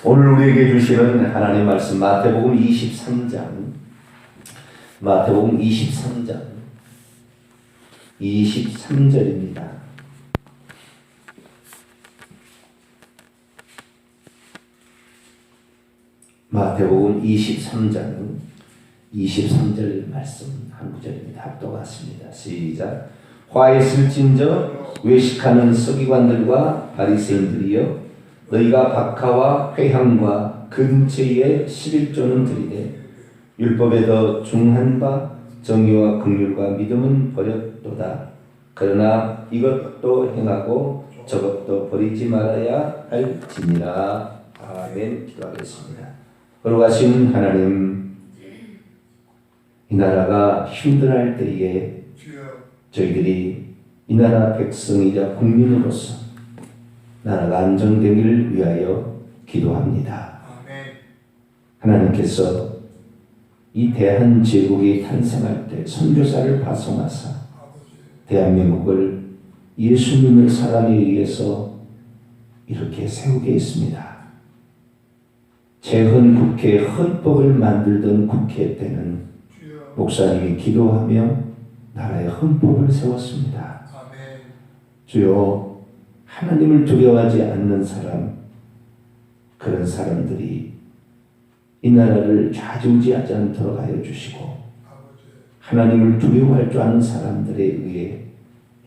오늘 우리에게 주시는 하나님 말씀 마태복음 23장 23절입니다. 마태복음 23장 23절 말씀 한 구절입니다. 합독하겠습니다. 시작. 화 있을진저 외식하는 서기관들과 바리새인들이여, 너희가 박하와 회향과 근처에 11조는 드리되 율법에 더 중한 바 정의와 긍휼과 믿음은 버렸도다. 그러나 이것도 행하고 저것도 버리지 말아야 할지니라. 아멘. 기도하겠습니다. 거룩하신 하나님, 이 나라가 힘들어할 때에 저희들이 이 나라 백성이자 국민으로서 나라가 안정되기를 위하여 기도합니다. 하나님께서 이 대한제국이 탄생할 때 선교사를 파송하사 대한민국을 예수 믿는 사람에 의해서 이렇게 세우게 했습니다. 재헌 국회 헌법을 만들던 국회 때는 목사님이 기도하며 나라의 헌법을 세웠습니다. 주여, 하나님을 두려워하지 않는 사람, 그런 사람들이 이 나라를 좌지우지하지 않도록 하여 주시고, 하나님을 두려워할 줄 아는 사람들에 의해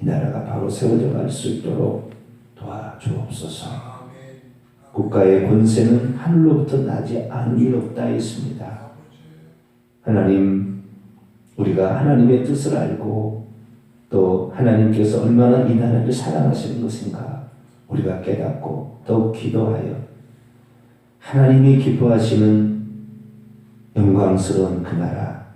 이 나라가 바로 세워져 갈 수 있도록 도와주옵소서. 국가의 권세는 하늘로부터 나지 아니없다 했습니다. 하나님, 우리가 하나님의 뜻을 알고 또 하나님께서 얼마나 이 나라를 사랑하시는 것인가 우리가 깨닫고 더욱 기도하여 하나님이 기뻐하시는 영광스러운 그 나라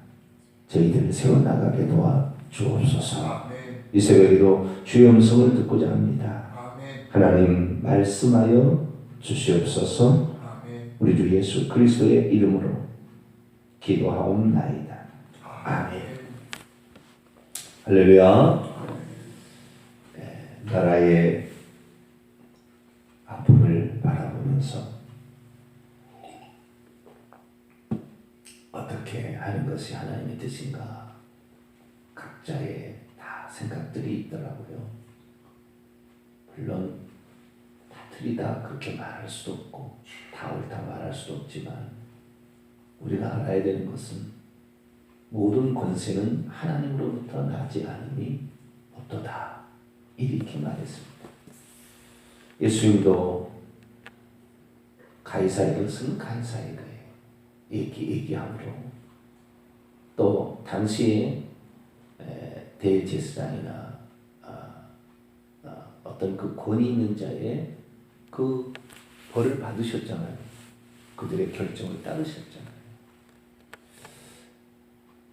저희들을 세워나가게 도와 주옵소서. 이 새벽에도 주의 음성을 듣고자 합니다. 하나님 말씀하여 주시옵소서. 우리 주 예수 그리스도의 이름으로 기도하옵나이다. 아멘. 할렐루야. 나라의 아픔을 바라보면서 어떻게 하는 것이 하나님의 뜻인가, 각자의 다 생각들이 있더라고요. 물론 다 틀리다 그렇게 말할 수도 없고 다 옳다 말할 수도 없지만, 우리가 알아야 되는 것은 모든 권세는 하나님으로부터 나지 않으니 없도다, 이렇게 말했습니다. 예수님도 가이사의 것은 가이사의 거예요 얘기함으로, 또 당시에 대제사장이나 어떤 그 권위 있는 자의 그 벌을 받으셨잖아요. 그들의 결정을 따르셨잖아요.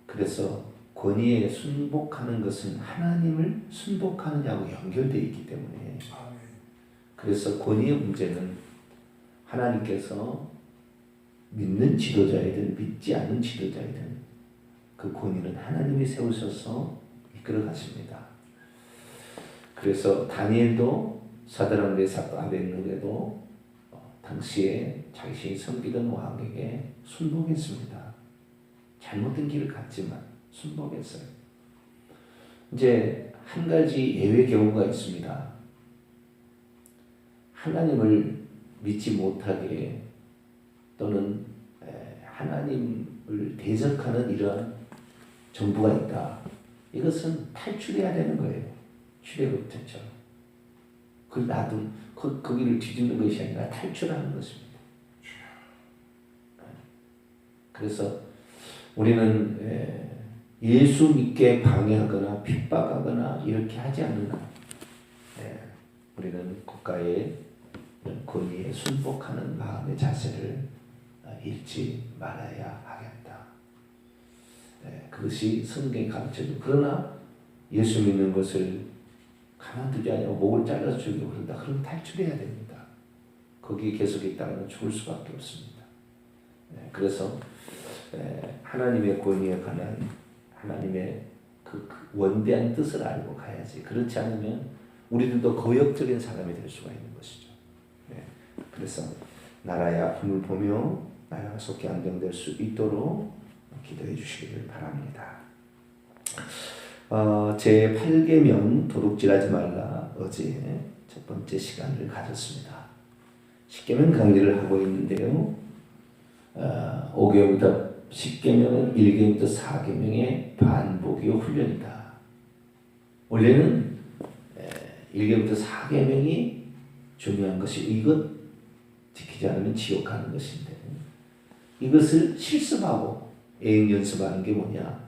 그래서 권위에 순복하는 것은 하나님을 순복하느냐고 연결되어 있기 때문에, 그래서 권위의 문제는 하나님께서 믿는 지도자이든 믿지 않는 지도자이든 그 권위는 하나님이 세우셔서 이끌어 가십니다. 그래서 다니엘도 사드락 메삭 아벳느고도 당시에 자신이 섬기던 왕에게 순복했습니다. 잘못된 길을 갔지만 순복했어요. 이제 한 가지 예외 경우가 있습니다. 하나님을 믿지 못하게 또는 하나님을 대적하는 이러한 정부가 있다. 이것은 탈출해야 되는 거예요. 출애굽처럼. 그걸 거기를 뒤집는 것이 아니라 탈출하는 것입니다. 그래서 우리는 예수 믿게 방해하거나 핍박하거나 이렇게 하지 않는다. 우리는 국가의 권위에 순복하는 마음의 자세를 잃지 말아야 하겠다. 그것이 성경이 가르쳐주고, 그러나 예수 믿는 것을 가만두지 않고 목을 잘라서 죽이고 그런다. 그럼 탈출해야 됩니다. 거기에 계속 있다가는 죽을 수밖에 없습니다. 그래서 하나님의 권위에 관한 하나님의 그 원대한 뜻을 알고 가야지. 그렇지 않으면 우리들도 거역적인 사람이 될 수가 있는 것이죠. 그래서 나라의 아픔을 보며 나라가 속히 안정될 수 있도록 기도해 주시기를 바랍니다. 제 8계명 도둑질하지 말라 어제 첫 번째 시간을 가졌습니다. 10계명 강의를 하고 있는데요. 5계명부터 10계명은 1계명부터 4계명의 반복이요 훈련이다. 원래는 1계명부터 4계명이 중요한 것이 이것 지키지 않으면 지옥 가는 것인데 이것을 실습하고 애행 연습하는 게 뭐냐?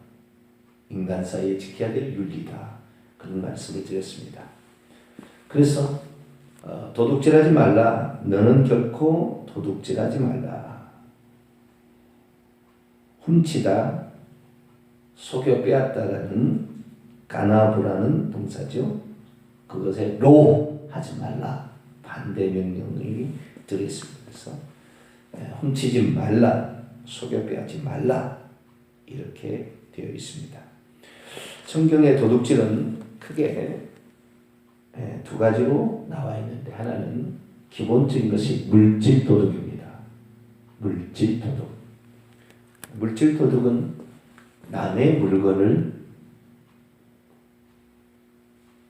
인간 사이에 지켜야 될 윤리다. 그런 말씀을 드렸습니다. 그래서 도둑질하지 말라. 너는 결코 도둑질하지 말라. 훔치다, 속여 빼앗다라는 까나부라는 동사죠. 그것에 로 하지 말라. 반대 명령이 들어있습니다. 그래서 훔치지 말라, 속여 빼앗지 말라 이렇게 되어 있습니다. 성경의 도둑질은 크게 두 가지로 나와 있는데 하나는 기본적인 것이 물질 도둑입니다. 물질 도둑. 물질 도둑은 남의 물건을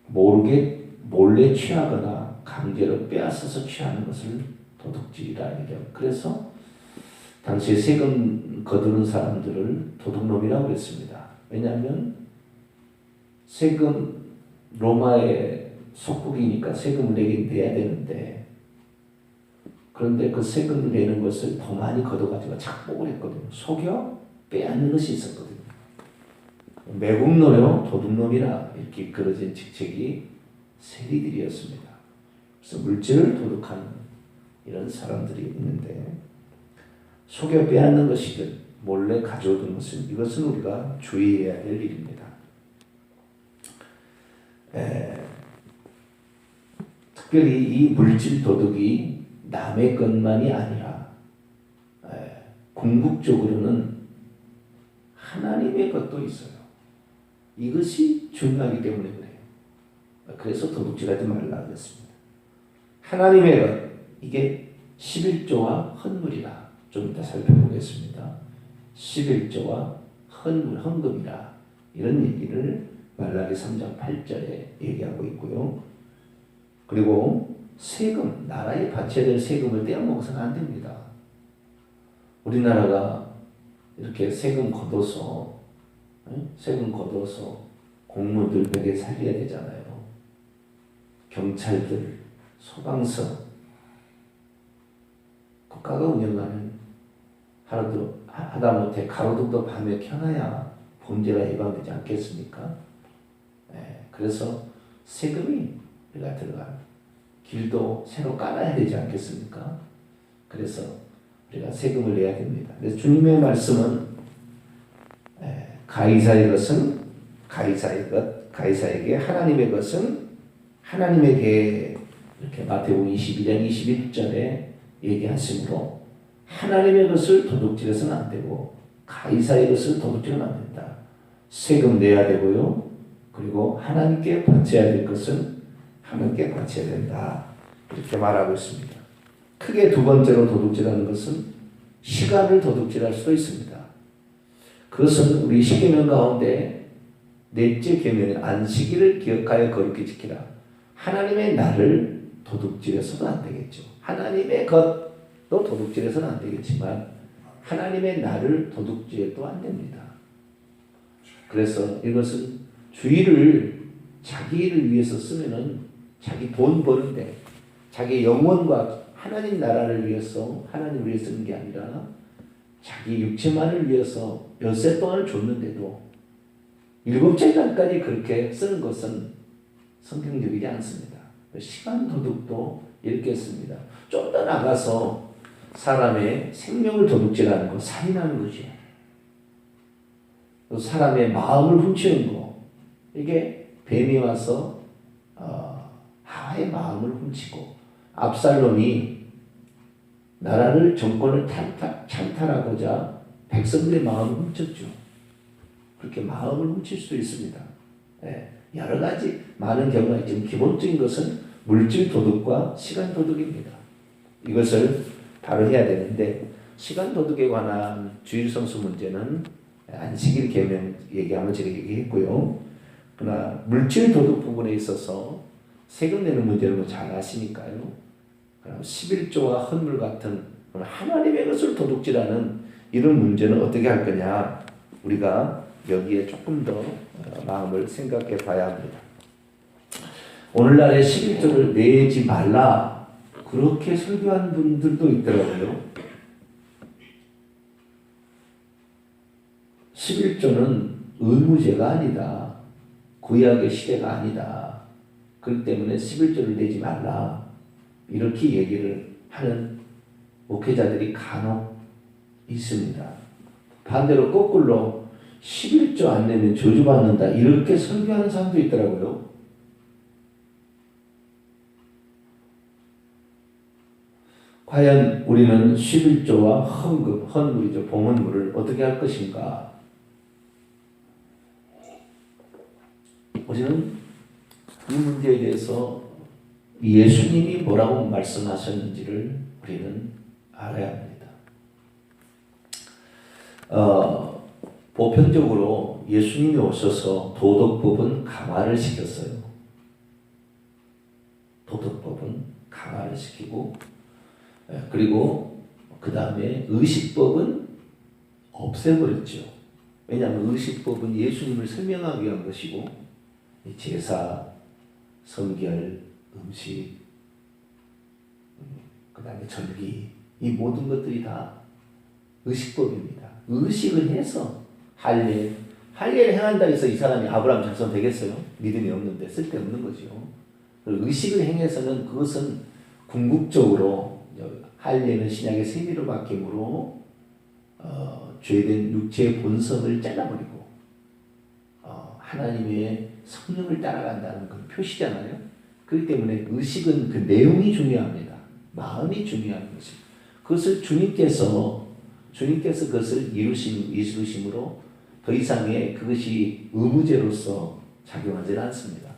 모르게 몰래 취하거나 강제로 빼앗아서 취하는 것을 도둑질이라 얘기해요. 그래서 당시에 세금 거두는 사람들을 도둑놈이라고 했습니다. 왜냐하면 세금 로마의 속국이니까 세금을 내야 되는데 그런데 그 세금을 내는 것을 더 많이 걷어가지고 착복을 했거든요. 속여 빼앗는 것이 있었거든요. 매국노요 도둑놈이라 이렇게 이끌어진 직책이 세리들이었습니다. 그래서 물질을 도둑하는 이런 사람들이 있는데 속여 빼앗는 것이든 몰래 가져오는 것은 이것은 우리가 주의해야 될 일입니다. 특별히 이 물질 도둑이 남의 것만이 아니라 궁극적으로는 하나님의 것도 있어요. 이것이 중요하기 때문에 그래요. 그래서 도둑질하지 말라 그랬습니다. 하나님의 것, 이게 11조와 헌물이라 좀 이따 살펴보겠습니다. 11조와 헌물, 헌금이라 이런 얘기를 말라기 3장 8절에 얘기하고 있고요. 그리고 세금, 나라에 바쳐야 될 세금을 떼어먹어서는 안 됩니다. 우리나라가 이렇게 세금 걷어서 공무원들 벽에 살려야 되잖아요. 경찰들, 소방서, 국가가 운영하는 하다못해 가로등도 밤에 켜놔야 범죄가 예방되지 않겠습니까? 그래서 세금이 우리가 들어간 길도 새로 깔아야 되지 않겠습니까? 그래서 우리가 세금을 내야 됩니다. 그래서 주님의 말씀은 가이사의 것은 가이사의 것, 가이사에게 하나님의 것은 하나님에게 이렇게 마태복음 22장 21절에 얘기하시므로 하나님의 것을 도둑질해서는 안 되고 가이사의 것을 도둑질은 안 된다. 세금 내야 되고요. 그리고 하나님께 바쳐야 될 것은 하나님께 바쳐야 된다. 이렇게 말하고 있습니다. 크게 두 번째로 도둑질하는 것은 시간을 도둑질할 수도 있습니다. 그것은 우리 10계명 가운데 넷째 계명인 안식일을 기억하여 거룩히 지키라. 하나님의 날을 도둑질해서도 안 되겠죠. 하나님의 것도 도둑질해서는 안 되겠지만 하나님의 날을 도둑질해도 안 됩니다. 그래서 이것은 주의를 자기 일을 위해서 쓰면은 자기 돈 버는데 자기 영혼과 하나님 나라를 위해서 하나님을 위해 쓰는 게 아니라 자기 육체만을 위해서 엿새 동안을 줬는데도 7째 날까지 그렇게 쓰는 것은 성경적이지 않습니다. 시간 도둑도 이렇게 씁니다. 좀 더 나가서 사람의 생명을 도둑질하는 거, 살인하는 거죠. 또 사람의 마음을 훔치는 거, 이게 뱀이 와서 하와의 마음을 훔치고 압살롬이 나라를 정권을 찬탈하고자 백성들의 마음을 훔쳤죠. 그렇게 마음을 훔칠 수도 있습니다. 여러 가지 많은 경우가 있지만 기본적인 것은 물질 도둑과 시간 도둑입니다. 이것을 바로 해야 되는데 시간 도덕에 관한 주일 성수 문제는 안식일 계명 얘기하면 제가 얘기했고요. 그러나 물질 도덕 부분에 있어서 세금 내는 문제는 잘 아시니까요. 그럼 11조와 헌물 같은 하나님의 것을 도둑질하는 이런 문제는 어떻게 할 거냐, 우리가 여기에 조금 더 마음을 생각해 봐야 합니다. 오늘날에 11조를 내지 말라 그렇게 설교한 분들도 있더라고요. 11조는 의무제가 아니다. 구약의 시대가 아니다. 그렇기 때문에 11조를 내지 말라 이렇게 얘기를 하는 목회자들이 간혹 있습니다. 반대로 거꾸로 11조 안 내면 저주받는다 이렇게 설교하는 사람도 있더라고요. 과연 우리는 11조와 헌금, 헌물이죠. 봉헌물을 어떻게 할 것인가? 우리는 이 문제에 대해서 예수님이 뭐라고 말씀하셨는지를 우리는 알아야 합니다. 보편적으로 예수님이 오셔서 도덕법은 강화를 시켰어요. 도덕법은 강화를 시키고 그리고 그 다음에 의식법은 없애버렸죠. 왜냐하면 의식법은 예수님을 설명하기 위한 것이고 제사, 성결, 음식, 그 다음에 절기 이 모든 것들이 다 의식법입니다. 의식을 해서 할례를 행한다 해서 이 사람이 아브라함 자손 되겠어요? 믿음이 없는데 쓸데없는 거죠. 의식을 행해서는 그것은 궁극적으로 할례는 신약의 세미로 바뀜으로 죄된 육체의 본성을 잘라버리고 하나님의 성령을 따라간다는 그 표시잖아요. 그렇기 때문에 의식은 그 내용이 중요합니다. 마음이 중요한 것입니다. 그것을 주님께서 그것을 이루심으로 더 이상의 그것이 의무제로서 작용하지 않습니다.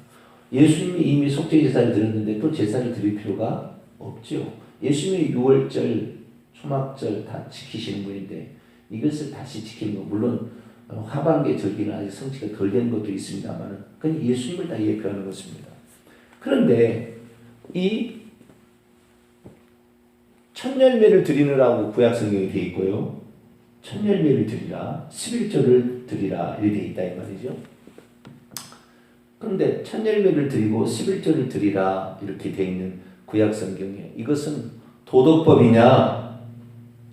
예수님이 이미 속죄 제사를 드렸는데 또 제사를 드릴 필요가 없죠. 예수님이 6월절, 초막절 다 지키시는 분인데 이것을 다시 지키는 거 물론 하반기 절기는 아직 성취가 덜 된 것도 있습니다만 그건 예수님을 다 예표하는 것입니다. 그런데 이 천열매를 드리느라고 구약 성경이 되어 있고요. 천열매를 드리라, 11조를 드리라 이렇게 되어 있다 이 말이죠. 그런데 천열매를 드리고 11조를 드리라 이렇게 되어 있는 구약 성경에 이것은 도덕법이냐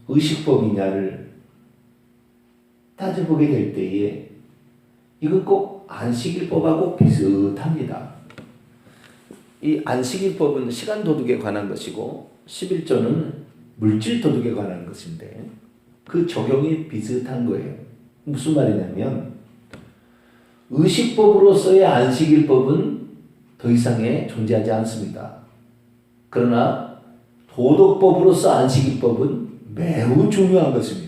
의식법이냐를 따져보게 될 때에 이건 꼭 안식일법하고 비슷합니다. 이 안식일법은 시간 도둑에 관한 것이고 11조는 물질 도둑에 관한 것인데 그 적용이 비슷한 거예요. 무슨 말이냐면 의식법으로서의 안식일법은 더 이상에 존재하지 않습니다. 그러나 도덕법으로서 안식일법은 매우 중요한 것입니다.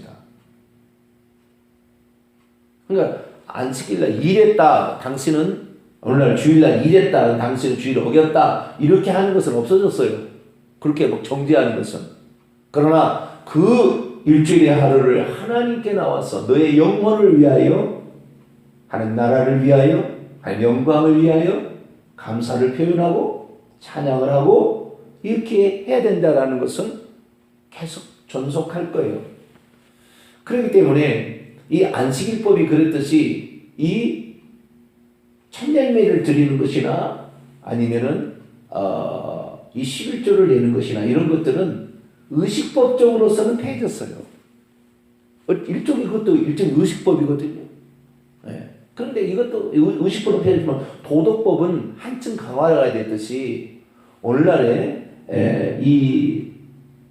그러니까 안식일날 일했다 당신은 오늘날 주일날 일했다 당신은 주일을 어겼다 이렇게 하는 것은 없어졌어요. 그렇게 막 정죄하는 것은. 그러나 그 일주일의 하루를 하나님께 나와서 너의 영혼을 위하여 하는 나라를 위하여 하는 영광을 위하여 감사를 표현하고 찬양을 하고 이렇게 해야 된다라는 것은 계속 존속할 거예요. 그렇기 때문에 이 안식일법이 그랬듯이 이 천열매를 드리는 것이나 아니면은 이 11조를 내는 것이나 이런 것들은 의식법적으로서는 폐해졌어요. 이것도 일종의 의식법이거든요. 네. 그런데 이것도 의식법은 폐해졌지만 도덕법은 한층 강화가 됐듯이 오늘날에 이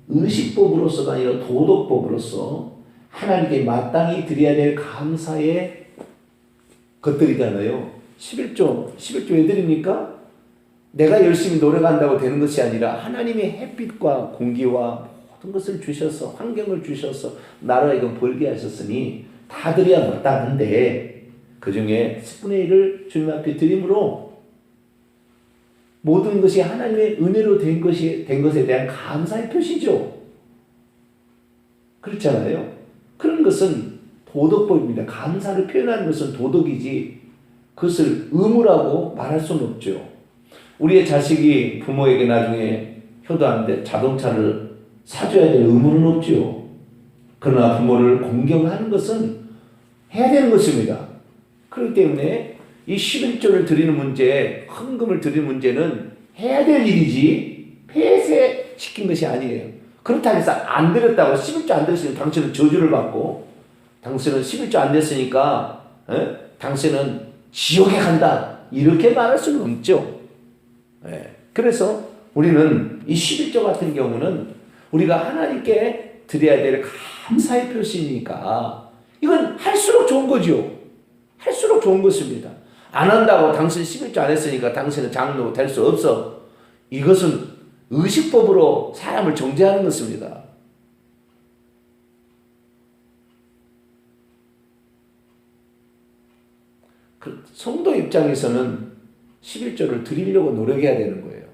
의식법으로서가 아니라 도덕법으로서 하나님께 마땅히 드려야 될 감사의 것들이잖아요. 11조 왜 드립니까? 내가 열심히 노력한다고 되는 것이 아니라 하나님의 햇빛과 공기와 모든 것을 주셔서 환경을 주셔서 나라에 벌게 하셨으니 다 드려야 마땅한데 그 중에 10분의 1을 주님 앞에 드림으로 모든 것이 하나님의 은혜로 된 것에 대한 감사의 표시죠. 그렇잖아요. 그런 것은 도덕법입니다. 감사를 표현하는 것은 도덕이지 그것을 의무라고 말할 수는 없죠. 우리의 자식이 부모에게 나중에 효도하는데 자동차를 사줘야 될 의무는 없죠. 그러나 부모를 공경하는 것은 해야 되는 것입니다. 그렇기 때문에 이 11조를 드리는 문제, 헌금을 드리는 문제는 해야 될 일이지 폐쇄시킨 것이 아니에요. 그렇다고 해서 안 드렸다고 11조 안 드렸으니까 당신은 저주를 받고 당신은 11조 안 됐으니까 당신은 지옥에 간다 이렇게 말할 수는 없죠. 그래서 우리는 이 11조 같은 경우는 우리가 하나님께 드려야 될 감사의 표시니까 이건 할수록 좋은 거죠. 할수록 좋은 것입니다. 안 한다고 당신 11조 안 했으니까 당신은 장로 될 수 없어. 이것은 의식법으로 사람을 정죄하는 것입니다. 성도 입장에서는 11조를 드리려고 노력해야 되는 거예요.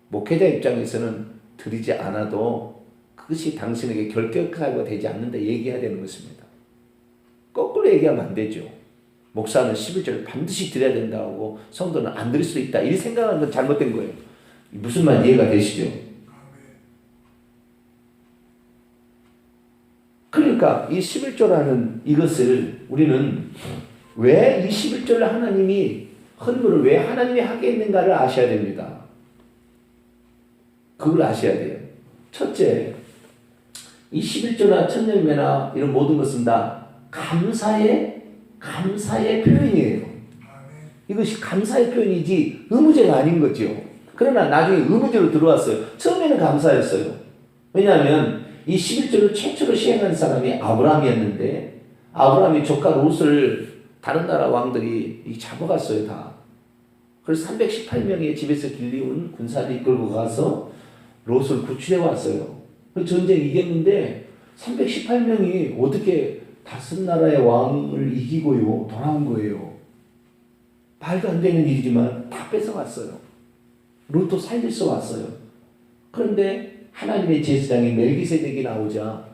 목회자 입장에서는 드리지 않아도 그것이 당신에게 결격사유가 되지 않는다 얘기해야 되는 것입니다. 거꾸로 얘기하면 안 되죠. 목사는 11조를 반드시 드려야 된다고 성도는 안 드릴 수 있다. 이 생각하는 건 잘못된 거예요. 무슨 말 이해가 되시죠? 그러니까 이 11조라는 이것을 우리는 왜 이 11조를 하나님이 헌물을 왜 하나님이 하게 했는가를 아셔야 됩니다. 그걸 아셔야 돼요. 첫째, 이 11조나 천년매나 이런 모든 것은 다 감사의 표현이에요. 이것이 감사의 표현이지 의무제가 아닌 거죠. 그러나 나중에 의무제로 들어왔어요. 처음에는 감사였어요. 왜냐하면 이 11조를 최초로 시행한 사람이 아브라함이었는데 아브라함이 조카 롯을 다른 나라 왕들이 잡아갔어요. 다. 그래서 318명의 집에서 길리운 군사를 이끌고 가서 롯을 구출해 왔어요. 전쟁 이겼는데 318명이 어떻게 다섯 나라의 왕을 이기고요 돌아온 거예요. 말도 안 되는 일이지만 다 뺏어갔어요. 롯도 살려서 왔어요. 그런데 하나님의 제사장인 멜기세덱이 나오자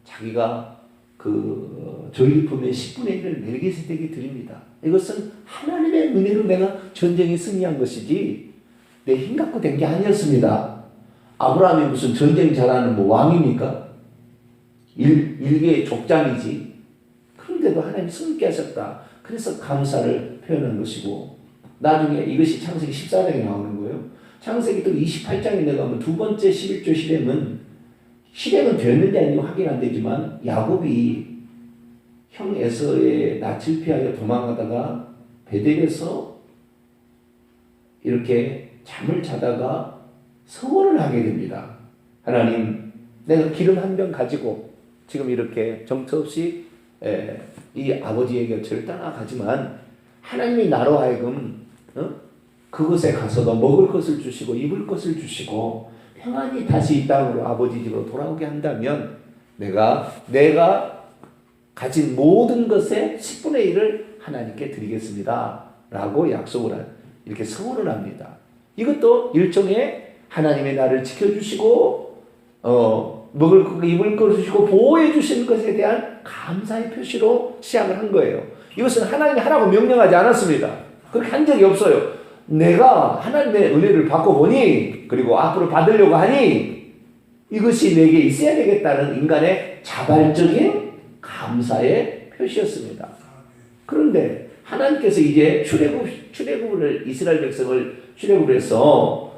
자기가 그 전리품의 10분의 1을 멜기세덱이 드립니다. 이것은 하나님의 은혜로 내가 전쟁에 승리한 것이지 내 힘 갖고 된 게 아니었습니다. 아브라함이 무슨 전쟁 잘하는 뭐 왕입니까? 일개의 족장이지. 그런데도 하나님 승리케 하셨다. 그래서 감사를 표현한 것이고 나중에 이것이 창세기 14장에 나오는 거예요. 창세기 또 28장에 내가면 두 번째 11조 실행은 되었는지 아니면 확인 안 되지만 야곱이 형 에서의 낯을 피하여 도망가다가 베델에서 이렇게 잠을 자다가 서원을 하게 됩니다. 하나님, 내가 기름 한 병 가지고 지금 이렇게 정처 없이 이 아버지의 곁을 떠나가지만 하나님이 나로 하여금 그곳에 가서도 먹을 것을 주시고 입을 것을 주시고 평안히 다시 이 땅으로 아버지 집으로 돌아오게 한다면 내가 가진 모든 것의 10분의 1을 하나님께 드리겠습니다. 라고 약속을 이렇게 서원을 합니다. 이것도 일종의 하나님의 나를 지켜주시고 먹을 것, 입을 것 주시고 보호해 주시는 것에 대한 감사의 표시로 시작을 한 거예요. 이것은 하나님이 하라고 명령하지 않았습니다. 그렇게 한 적이 없어요. 내가 하나님의 은혜를 받고 보니 그리고 앞으로 받으려고 하니 이것이 내게 있어야 되겠다는 인간의 자발적인 감사의 표시였습니다. 그런데 하나님께서 이제 출애굽을 이스라엘 백성을 출애굽을 해서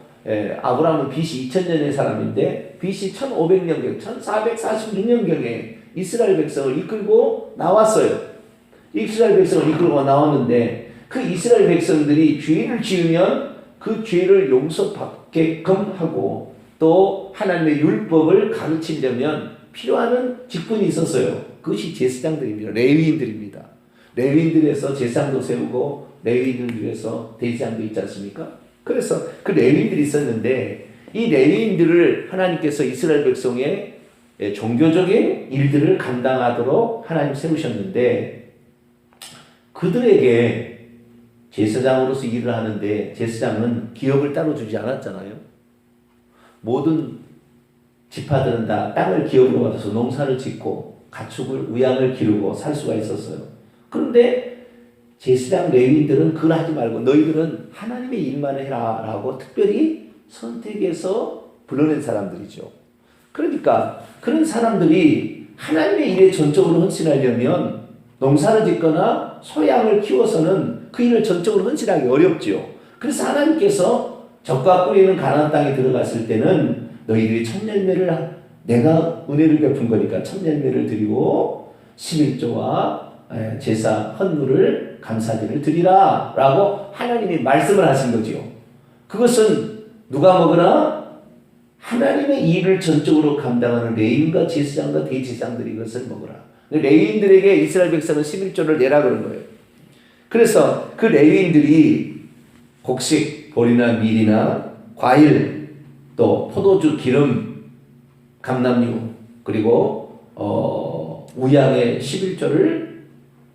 아브라함은 BC 2000년의 사람인데 BC 1500년경 1446년경에 이스라엘 백성을 이끌고 나왔어요. 이스라엘 백성을 이끌고 나왔는데 그 이스라엘 백성들이 죄를 지으면 그 죄를 용서받게끔 하고 또 하나님의 율법을 가르치려면 필요한 직분이 있었어요. 그것이 제사장들입니다. 레위인들입니다. 레위인들에서 제사장도 세우고 레위인들에서 대제사장도 있지 않습니까? 그래서 그 레위인들이 있었는데 이 레위인들을 하나님께서 이스라엘 백성의 종교적인 일들을 감당하도록 하나님 세우셨는데 그들에게 제사장으로서 일을 하는데 제사장은 기업을 따로 주지 않았잖아요. 모든 지파들은 다 땅을 기업으로 받아서 농사를 짓고 가축을 우양을 기르고 살 수가 있었어요. 그런데 제사장 레위인들은 그걸 하지 말고 너희들은 하나님의 일만 해라 라고 특별히 선택해서 불러낸 사람들이죠. 그러니까 그런 사람들이 하나님의 일에 전적으로 헌신하려면 농사를 짓거나 소양을 키워서는 그 일을 전적으로 헌신하기 어렵죠. 그래서 하나님께서 적과 뿌리는 가나안 땅에 들어갔을 때는 너희들이 첫 열매를 내가 은혜를 베푼 거니까 첫 열매를 드리고 11조와 제사 헌물을 감사제를 드리라 라고 하나님이 말씀을 하신 거죠. 그것은 누가 먹으나 하나님의 일을 전적으로 감당하는 레위인과 제사장과 대제사장들이 이것을 먹으라. 레위인들에게 이스라엘 백성은 11조를 내라 그런 거예요. 그래서 그 레위인들이 곡식, 보리나 밀이나 과일, 또 포도주, 기름, 감람류, 그리고 우양의 11조를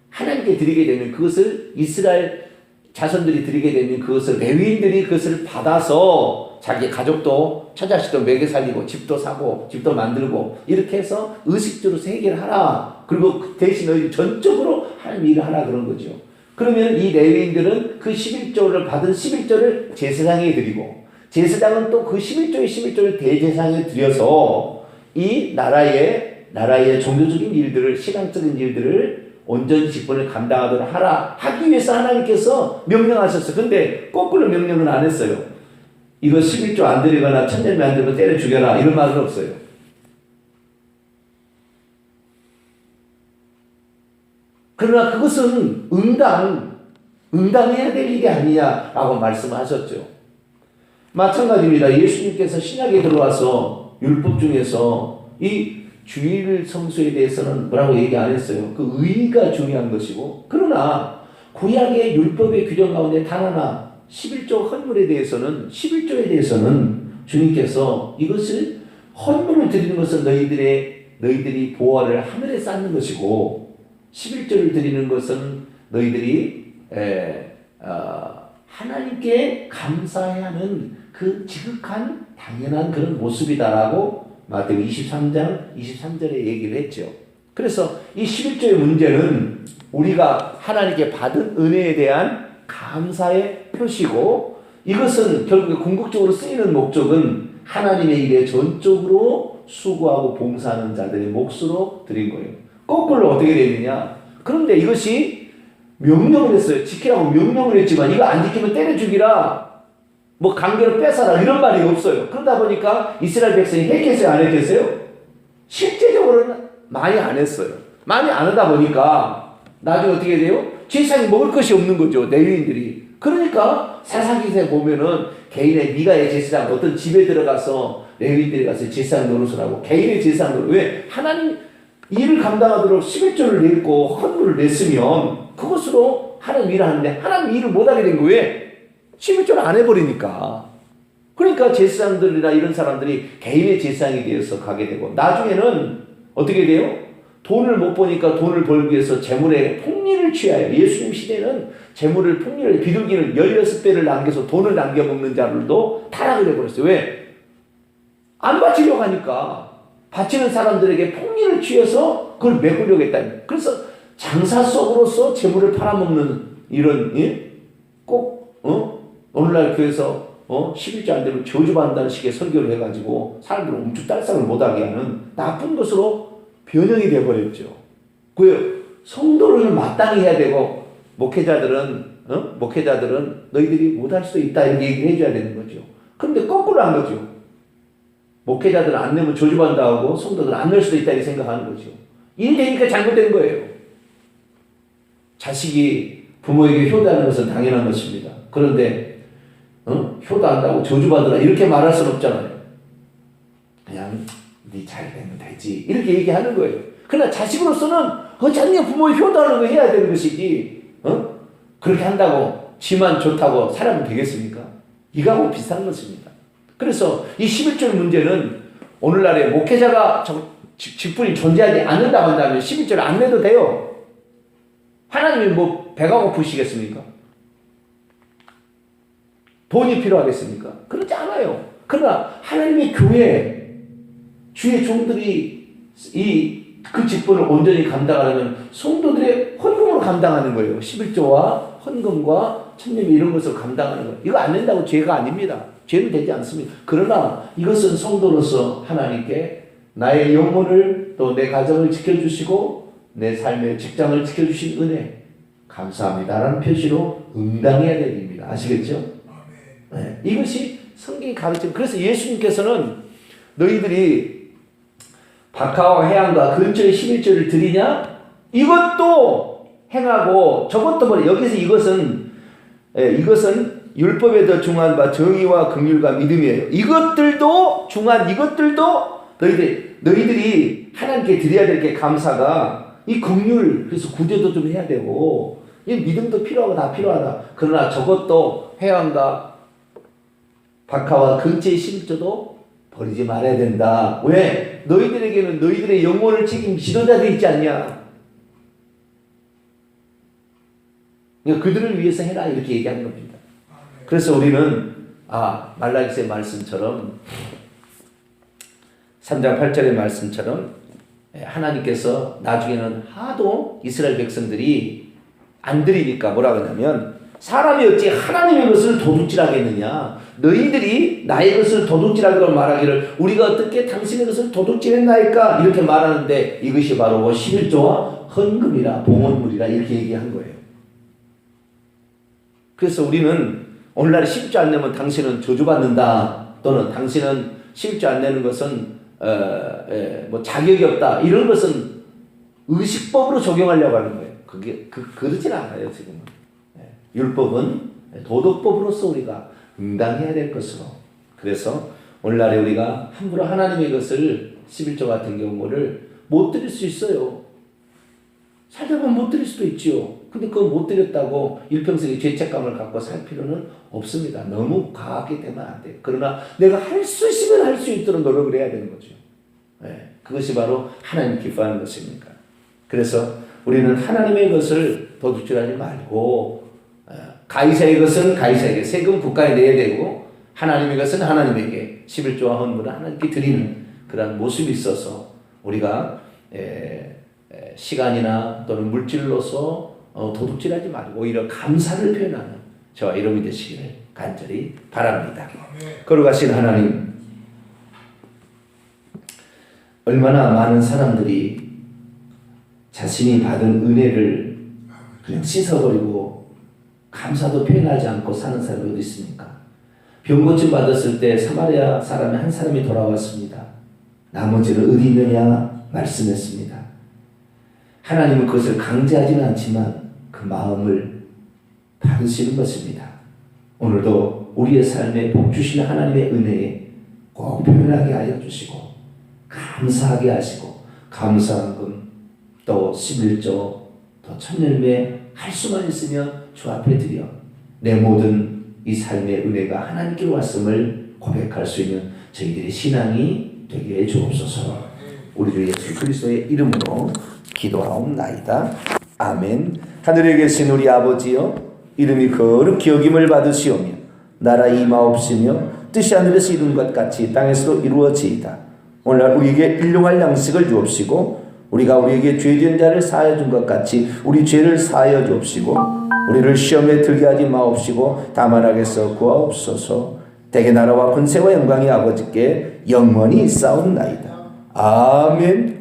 하나님께 드리게 되면 그것을 이스라엘 자손들이 드리게 되면 그것을 레위인들이 그것을 받아서 자기 가족도 처자식도 먹여 살리고 집도 사고 집도 만들고 이렇게 해서 의식주로 해결하라. 그리고 대신 너희 전적으로 하나님 일을 하라 그런 거죠. 그러면 이 레위인들은 그 11조를 받은 11조를 제사장에 드리고 제사장은 또 그 11조를 대제사장에 드려서 이 나라의 종교적인 일들을 신앙적인 일들을 온전히 직분을 감당하도록 하기 위해서 하나님께서 명령하셨어요. 근데 거꾸로 명령은 안 했어요. 이거 11조 안 드리거나 천년매 안 드리면 때려 죽여라 이런 말은 없어요. 그러나 그것은 응당해야 될 일이 아니냐라고 말씀하셨죠. 마찬가지입니다. 예수님께서 신약에 들어와서 율법 중에서 이 주일 성수에 대해서는 뭐라고 얘기 안 했어요. 그 의의가 중요한 것이고, 그러나 구약의 율법의 규정 가운데 단 하나 11조 헌물에 대해서는 11조에 대해서는 주님께서 이것을 헌물을 드리는 것은 너희들이 보화를 하늘에 쌓는 것이고 11조를 드리는 것은 너희들이 하나님께 감사해야 하는 그 지극한 당연한 그런 모습이다라고 마태복음 23장 23절에 얘기를 했죠. 그래서 이 11조의 문제는 우리가 하나님께 받은 은혜에 대한 감사의 표시고, 이것은 결국에 궁극적으로 쓰이는 목적은 하나님의 일에 전적으로 수고하고 봉사하는 자들의 몫으로 드린 거예요. 거꾸로 어떻게 되느냐? 그런데 이것이 명령을 했어요. 지키라고 명령을 했지만 이거 안 지키면 때려 죽이라, 뭐 강제로 뺏어라 이런 말이 없어요. 그러다 보니까 이스라엘 백성이 했겠어요, 안 했겠어요? 실제적으로는 많이 안 했어요. 많이 안 하다 보니까 나중에 어떻게 돼요? 제사장이 먹을 것이 없는 거죠, 레위인들이. 그러니까 사사기에 보면은 개인의 미가의 제사장, 어떤 집에 들어가서 레위인들이 가서 제사장 노릇을 하고 개인의 제사장 노릇. 왜? 하나님 일을 감당하도록 11조를 냈고 헌물을 냈으면 그것으로 하나님 일을 하는데 하나님 일을 못하게 된 거예요. 11조를 안 해버리니까. 그러니까 제사장들이나 이런 사람들이 개인의 제사장에 대해서 가게 되고, 나중에는 어떻게 돼요? 돈을 못 버니까 돈을 벌기 위해서 재물에 폭리를 취하여, 예수님 시대는 재물을 폭리를, 비둘기를 16배를 남겨서 돈을 남겨 먹는 자들도 타락을 해버렸어요. 왜? 안 바치려고 하니까. 바치는 사람들에게 폭리를 취해서 그걸 메꾸려고 했다. 그래서 장사 속으로서 재물을 팔아먹는 이런, 오늘날 교회에서 11조 안 되면 저주받는다는 식의 설교를 해가지고 사람들을 움쭉달싹을 못하게 하는 나쁜 것으로 변형이 되어버렸죠. 그 성도를 마땅히 해야 되고, 목회자들은 너희들이 못할 수도 있다 이렇게 얘기를 해줘야 되는 거죠. 그런데 거꾸로 한 거죠. 목회자들은 안 내면 저주받는다 하고 성도들은 안 낼 수도 있다 이렇게 생각하는 거죠. 일이 되니까 잘못된 거예요. 자식이 부모에게 효도하는 것은 당연한 것입니다. 그런데 효도한다고 저주받으라 이렇게 말할 수는 없잖아요. 그냥 네 잘 되면 되지 이렇게 얘기하는 거예요. 그러나 자식으로서는 자기가 부모의 효도하는 거 해야 되는 것이지, 그렇게 한다고 지만 좋다고 살아면 되겠습니까? 이거하고 비슷한 것입니다. 그래서 이 11조의 문제는 오늘날에 목회자가 직분이 존재하지 않는다고 한다면 11조를 안 내도 돼요. 하나님이 뭐 배가 고프시겠습니까? 돈이 필요하겠습니까? 그렇지 않아요. 그러나 하나님의 교회, 주의 종들이 그 직분을 온전히 감당하려면 성도들의 헌금으로 감당하는 거예요. 11조와 헌금과 천념 이런 것을 감당하는 거예요. 이거 안 된다고 죄가 아닙니다. 죄는 되지 않습니다. 그러나 이것은 성도로서 하나님께 나의 영혼을 또 내 가정을 지켜주시고 내 삶의 직장을 지켜주신 은혜 감사합니다라는 표시로 응당해야 됩니다. 아시겠죠? 네. 이것이 성경이 가르치는. 그래서 예수님께서는 너희들이 박하와 해안과 근처에 11조를 드리냐? 이것도 행하고 저것도 버려. 여기서 이것은 율법에 더 중한 바 정의와 긍휼과 믿음이에요. 이것들도 중한 이것들도 너희들이 하나님께 드려야 될 게 감사가 이 긍휼 그래서 구제도 좀 해야 되고 이 믿음도 필요하고 다 필요하다. 그러나 저것도 해안과 박하와 근처의 11조도 버리지 말아야 된다. 왜? 너희들에게는 너희들의 영혼을 책임 지도자들이 있지 않냐? 그러니까 그들을 위해서 해라 이렇게 얘기하는 겁니다. 그래서 우리는 말라기서의 말씀처럼 3장 8절의 말씀처럼 하나님께서 나중에는 하도 이스라엘 백성들이 안 드리니까 뭐라 그러냐면 사람이 어찌 하나님의 것을 도둑질하겠느냐. 너희들이 나의 것을 도둑질하고 말하기를 우리가 어떻게 당신의 것을 도둑질했나이까 이렇게 말하는데 이것이 바로 11조와 헌금이라 봉헌물이라 이렇게 얘기한 거예요. 그래서 우리는 오늘날 11조 안 내면 당신은 저주받는다 또는 당신은 11조 안 내는 것은 뭐 자격이 없다 이런 것은 의식법으로 적용하려고 하는 거예요. 그게 그렇진 않아요. 지금은 율법은 도덕법으로서 우리가 응당해야 될 것으로. 그래서 오늘날에 우리가 함부로 하나님의 것을 11조 같은 경우를 못 드릴 수 있어요. 살다 보면 못 드릴 수도 있지요. 근데 그거 못 드렸다고 일평생의 죄책감을 갖고 살 필요는 없습니다. 너무 과하게 되면 안 돼요. 그러나 내가 할 수 있으면 할 수 있도록 노력을 해야 되는 거죠. 그것이 바로 하나님 기뻐하는 것입니까? 그래서 우리는 하나님의 것을 도둑질하지 말고 가이사의 것은 가이사에게 세금 국가에 내야 되고 하나님의 것은 하나님에게 11조와 헌물을 하나님께 드리는 그런 모습이 있어서 우리가 시간이나 또는 물질로서 도둑질하지 말고 오히려 감사를 표현하는 저와 여러분이 되시기를 간절히 바랍니다. 거룩하신 하나님, 얼마나 많은 사람들이 자신이 받은 은혜를 그냥 씻어버리고 감사도 표현하지 않고 사는 사람이 어디 있습니까? 병 고침 받았을 때 사마리아 사람의 한 사람이 돌아왔습니다. 나머지는 어디 있느냐 말씀했습니다. 하나님은 그것을 강제하지는 않지만 그 마음을 받으시는 것입니다. 오늘도 우리의 삶에 복 주시는 하나님의 은혜에 꼭 표현하게 하여 주시고 감사하게 하시고 감사한금 또 11조 또 천열매 할 수만 있으면 주 앞에 드려 내 모든 이 삶의 은혜가 하나님께로 왔음을 고백할 수 있는 저희들의 신앙이 되게 해 주옵소서. 우리 주 예수 그리스도의 이름으로 기도하옵나이다. 아멘. 하늘에 계신 우리 아버지여, 이름이 거룩히 여김을 받으시오며 나라 임하옵시며 뜻이 하늘에서 이룬 것 같이 땅에서도 이루어지이다. 오늘날 우리에게 일용할 양식을 주옵시고 우리가 우리에게 죄진 자를 사하여 준 것 같이 우리 죄를 사하여 주옵시고 우리를 시험에 들게 하지 마옵시고 다만 악에서 구하옵소서. 대개 나라와 권세와 영광이 아버지께 영원히 있사옵나이다. 아멘.